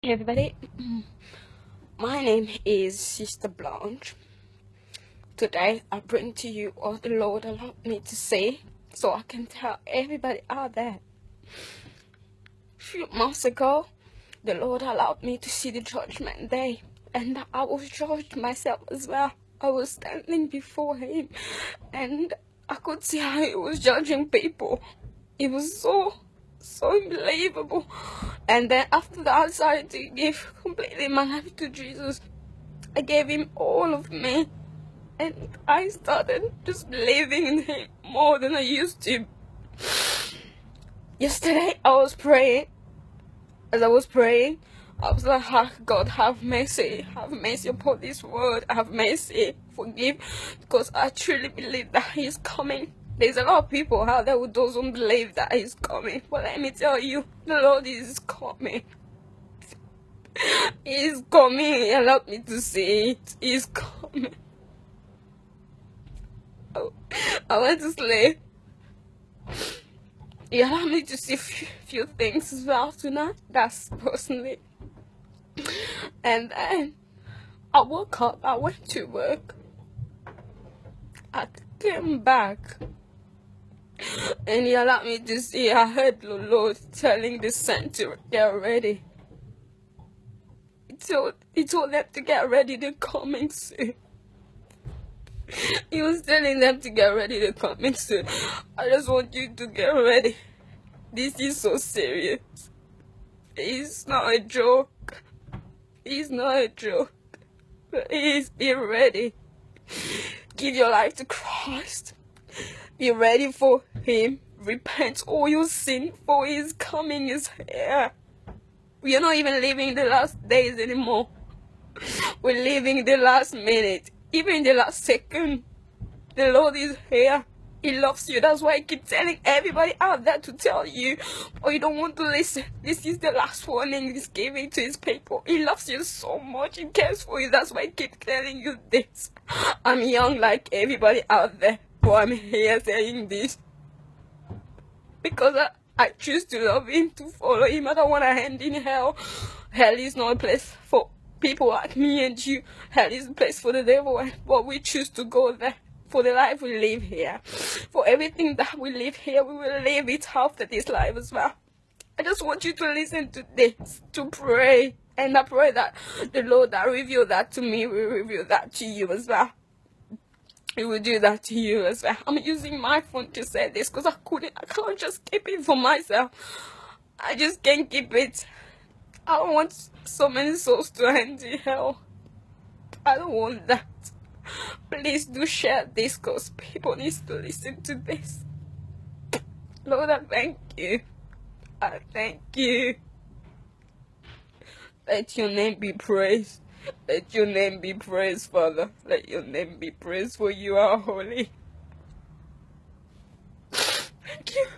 Everybody, my name is Sister Blanche. Today I bring to you what the Lord allowed me to say so I can tell everybody out there. A few months ago, the Lord allowed me to see the judgment day, and I was judged myself as well. I was standing before Him and I could see how He was judging people. It was so unbelievable. And then after that, I decided to give completely my life to Jesus. I gave Him all of me, and I started just believing in Him more than I used to. Yesterday I was praying. As I was praying, I was like, God, have mercy upon this world, have mercy, forgive, because I truly believe that He's coming. There's a lot of people out there who doesn't believe that He's coming, but let me tell you, the Lord is coming. He's coming. He allowed me to see it. He's coming. Oh, I went to sleep. He allowed me to see a few things as well tonight. That's personally. And then I woke up, I went to work. I came back. And He allowed me to see, I heard the Lord telling the saint to get ready. He told them to get ready, they're coming soon. He was telling them to get ready, they're coming soon. I just want you to get ready. This is so serious. It's not a joke. It's not a joke. Please be ready. Give your life to Christ. Be ready for Him. Repent all your sin, for His coming is here. We are not even living the last days anymore. We're living the last minute, even the last second. The Lord is here. He loves you. That's why I keep telling everybody out there to tell you, or you don't want to listen. This is the last warning He's giving to His people. He loves you so much. He cares for you. That's why I keep telling you this. I'm young like everybody out there, but I'm here saying this because I choose to love Him, to follow Him. I don't want to end in hell. Hell is not a place for people like me and you. Hell is a place for the devil, but we choose to go there. For the life we live here, for everything that we live here, we will live it after this life as well. I just want you to listen to this, to pray, and I pray that the Lord that revealed that to me will reveal that to you as well. He will do that to you as well. I'm using my phone to say this because I can't just keep it for myself. I just can't keep it. I don't want so many souls to end in hell. I don't want that. Please do share this because people need to listen to this. Lord, I thank you. I thank you. Let your name be praised. Let your name be praised, Father. Let your name be praised, for you are holy. Thank you.